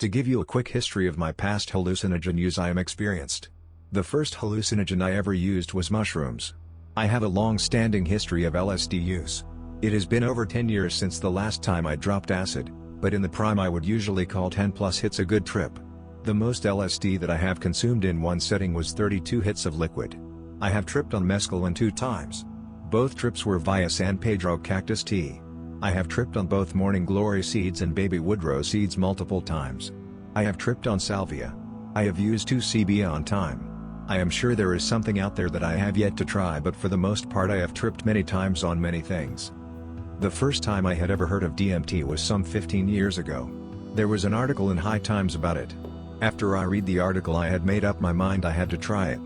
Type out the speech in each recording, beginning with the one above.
To give you a quick history of my past hallucinogen use I am experienced. The first hallucinogen I ever used was mushrooms. I have a long-standing history of LSD use. It has been over 10 years since the last time I dropped acid, but in the prime I would usually call 10 plus hits a good trip. The most LSD that I have consumed in one setting was 32 hits of liquid. I have tripped on mescaline 2 times. Both trips were via San Pedro cactus tea. I have tripped on both morning glory seeds and baby woodrow seeds multiple times. I have tripped on salvia. I have used 2 CB on time. I am sure there is something out there that I have yet to try, but for the most part I have tripped many times on many things. The first time I had ever heard of DMT was some 15 years ago. There was an article in High Times about it. After I read the article I had made up my mind I had to try it.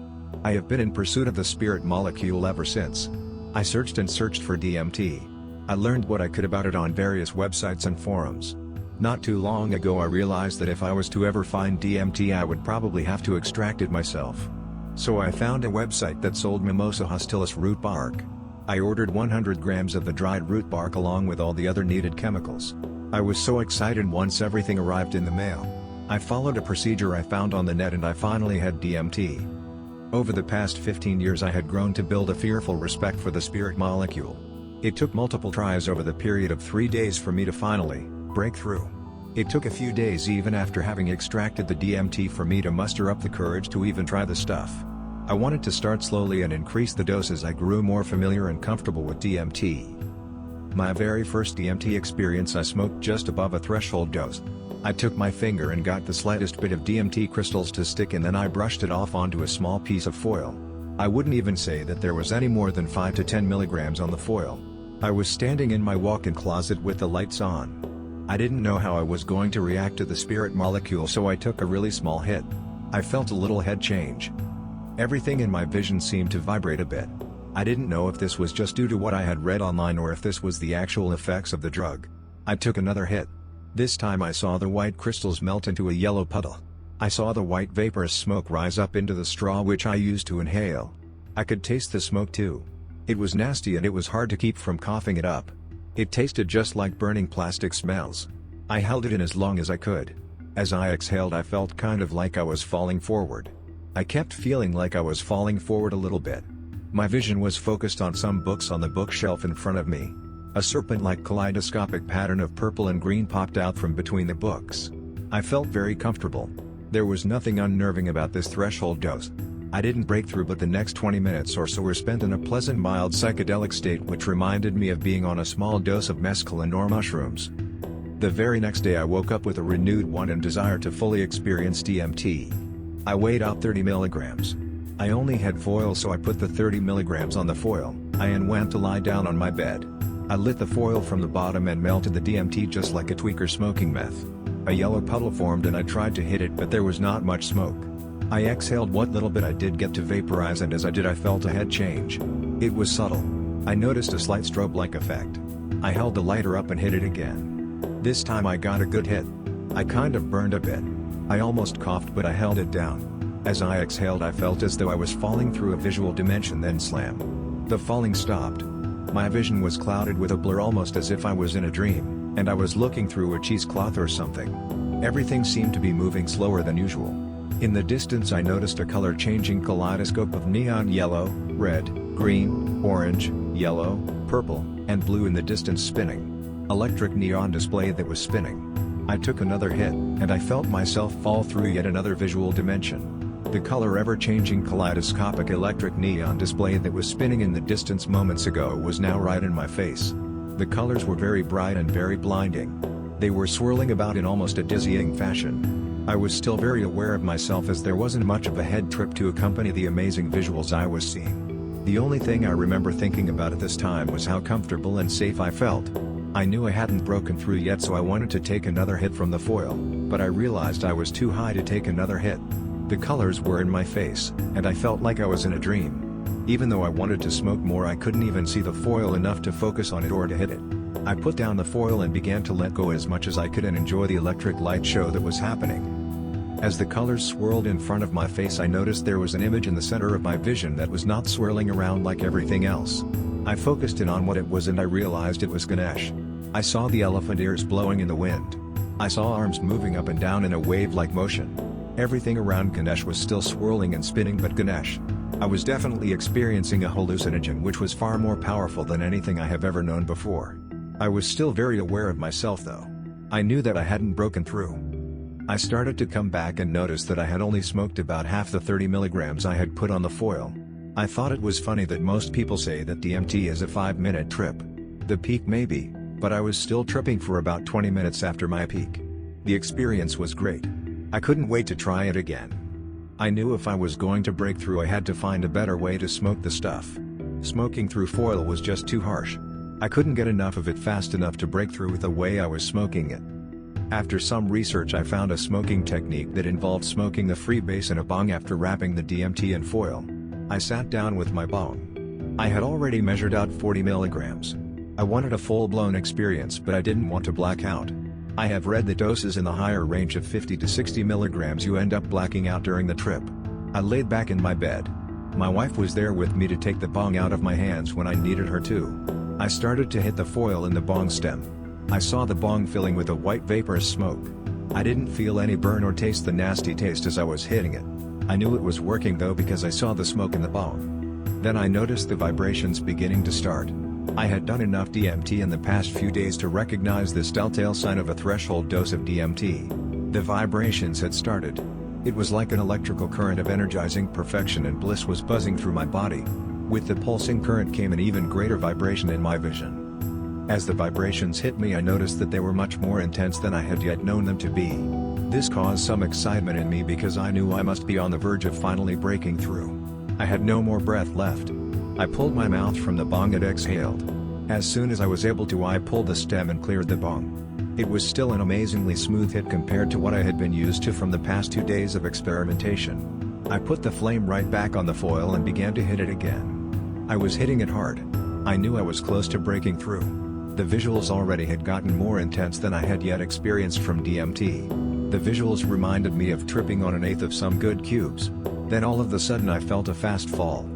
I have been in pursuit of the spirit molecule ever since. I searched and searched for DMT. I learned what I could about it on various websites and forums. Not too long ago I realized that if I was to ever find DMT I would probably have to extract it myself. So I found a website that sold Mimosa hostilis root bark. I ordered 100 grams of the dried root bark along with all the other needed chemicals. I was so excited once everything arrived in the mail. I followed a procedure I found on the net and I finally had DMT. Over the past 15 years I had grown to build a fearful respect for the spirit molecule. It took multiple tries over the period of 3 days for me to finally break through. It took a few days even after having extracted the DMT for me to muster up the courage to even try the stuff. I wanted to start slowly and increase the dose as I grew more familiar and comfortable with DMT. My very first DMT experience I smoked just above a threshold dose. I took my finger and got the slightest bit of DMT crystals to stick and then I brushed it off onto a small piece of foil. I wouldn't even say that there was any more than 5 to 10 milligrams on the foil. I was standing in my walk-in closet with the lights on. I didn't know how I was going to react to the spirit molecule, so I took a really small hit. I felt a little head change. Everything in my vision seemed to vibrate a bit. I didn't know if this was just due to what I had read online or if this was the actual effects of the drug. I took another hit. This time I saw the white crystals melt into a yellow puddle. I saw the white vaporous smoke rise up into the straw which I used to inhale. I could taste the smoke too. It was nasty and it was hard to keep from coughing it up. It tasted just like burning plastic smells. I held it in as long as I could. As I exhaled I felt kind of like I was falling forward. I kept feeling like I was falling forward a little bit. My vision was focused on some books on the bookshelf in front of me. A serpent-like kaleidoscopic pattern of purple and green popped out from between the books. I felt very comfortable. There was nothing unnerving about this threshold dose. I didn't break through, but the next 20 minutes or so were spent in a pleasant mild psychedelic state which reminded me of being on a small dose of mescaline or mushrooms. The very next day I woke up with a renewed want and desire to fully experience DMT. I weighed out 30 milligrams. I only had foil, so I put the 30 milligrams on the foil, and went to lie down on my bed. I lit the foil from the bottom and melted the DMT just like a tweaker smoking meth. A yellow puddle formed and I tried to hit it, but there was not much smoke. I exhaled what little bit I did get to vaporize, and as I did I felt a head change. It was subtle. I noticed a slight strobe-like effect. I held the lighter up and hit it again. This time I got a good hit. I kind of burned a bit. I almost coughed, but I held it down. As I exhaled I felt as though I was falling through a visual dimension, then slam. The falling stopped. My vision was clouded with a blur, almost as if I was in a dream, and I was looking through a cheesecloth or something. Everything seemed to be moving slower than usual. In the distance I noticed a color-changing kaleidoscope of neon yellow, red, green, orange, yellow, purple, and blue in the distance spinning. Electric neon display that was spinning. I took another hit, and I felt myself fall through yet another visual dimension. The color ever-changing kaleidoscopic electric neon display that was spinning in the distance moments ago was now right in my face. The colors were very bright and very blinding. They were swirling about in almost a dizzying fashion. I was still very aware of myself, as there wasn't much of a head trip to accompany the amazing visuals I was seeing. The only thing I remember thinking about at this time was how comfortable and safe I felt. I knew I hadn't broken through yet, so I wanted to take another hit from the foil, but I realized I was too high to take another hit. The colors were in my face, and I felt like I was in a dream. Even though I wanted to smoke more, I couldn't even see the foil enough to focus on it or to hit it. I put down the foil and began to let go as much as I could and enjoy the electric light show that was happening. As the colors swirled in front of my face, I noticed there was an image in the center of my vision that was not swirling around like everything else. I focused in on what it was and I realized it was Ganesh. I saw the elephant ears blowing in the wind. I saw arms moving up and down in a wave-like motion. Everything around Ganesh was still swirling and spinning but Ganesh. I was definitely experiencing a hallucinogen which was far more powerful than anything I have ever known before. I was still very aware of myself though. I knew that I hadn't broken through. I started to come back and noticed that I had only smoked about half the 30 milligrams I had put on the foil. I thought it was funny that most people say that DMT is a 5-minute trip. The peak maybe, but I was still tripping for about 20 minutes after my peak. The experience was great. I couldn't wait to try it again. I knew if I was going to break through I had to find a better way to smoke the stuff. Smoking through foil was just too harsh. I couldn't get enough of it fast enough to break through with the way I was smoking it. After some research I found a smoking technique that involved smoking the freebase in a bong after wrapping the DMT in foil. I sat down with my bong. I had already measured out 40 milligrams. I wanted a full-blown experience but I didn't want to black out. I have read the doses in the higher range of 50 to 60 milligrams you end up blacking out during the trip. I laid back in my bed. My wife was there with me to take the bong out of my hands when I needed her to. I started to hit the foil in the bong stem. I saw the bong filling with a white vaporous smoke. I didn't feel any burn or taste the nasty taste as I was hitting it. I knew it was working though because I saw the smoke in the bong. Then I noticed the vibrations beginning to start. I had done enough DMT in the past few days to recognize this telltale sign of a threshold dose of DMT. The vibrations had started. It was like an electrical current of energizing perfection and bliss was buzzing through my body. With the pulsing current came an even greater vibration in my vision. As the vibrations hit me I noticed that they were much more intense than I had yet known them to be. This caused some excitement in me because I knew I must be on the verge of finally breaking through. I had no more breath left. I pulled my mouth from the bong and exhaled. As soon as I was able to I pulled the stem and cleared the bong. It was still an amazingly smooth hit compared to what I had been used to from the past 2 days of experimentation. I put the flame right back on the foil and began to hit it again. I was hitting it hard. I knew I was close to breaking through. The visuals already had gotten more intense than I had yet experienced from DMT. The visuals reminded me of tripping on an eighth of some good cubes. Then all of a sudden I felt a fast fall.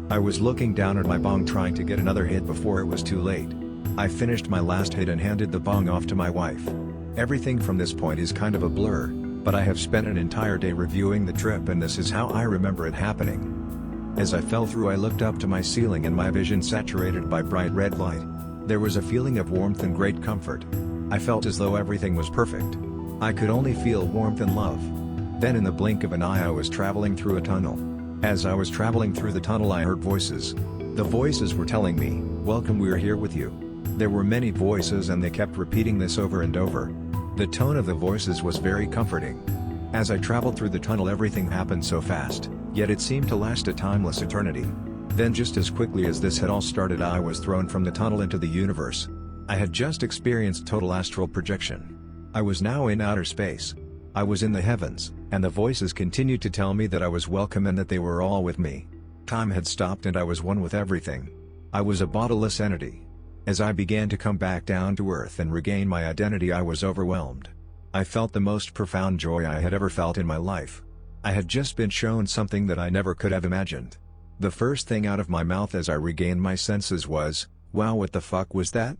I was looking down at my bong trying to get another hit before it was too late. I finished my last hit and handed the bong off to my wife. Everything from this point is kind of a blur, but I have spent an entire day reviewing the trip and this is how I remember it happening. As I fell through I looked up to my ceiling and my vision saturated by bright red light. There was a feeling of warmth and great comfort. I felt as though everything was perfect. I could only feel warmth and love. Then in the blink of an eye I was traveling through a tunnel. As I was traveling through the tunnel I heard voices. The voices were telling me, "Welcome, we are here with you." There were many voices and they kept repeating this over and over. The tone of the voices was very comforting. As I traveled through the tunnel everything happened so fast, yet it seemed to last a timeless eternity. Then just as quickly as this had all started I was thrown from the tunnel into the universe. I had just experienced total astral projection. I was now in outer space. I was in the heavens, and the voices continued to tell me that I was welcome and that they were all with me. Time had stopped and I was one with everything. I was a bodiless entity. As I began to come back down to earth and regain my identity I was overwhelmed. I felt the most profound joy I had ever felt in my life. I had just been shown something that I never could have imagined. The first thing out of my mouth as I regained my senses was, "Wow, what the fuck was that?"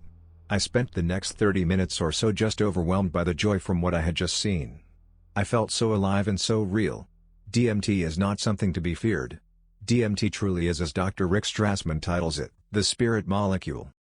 I spent the next 30 minutes or so just overwhelmed by the joy from what I had just seen. I felt so alive and so real. DMT is not something to be feared. DMT truly is, as Dr. Rick Strassman titles it, the spirit molecule.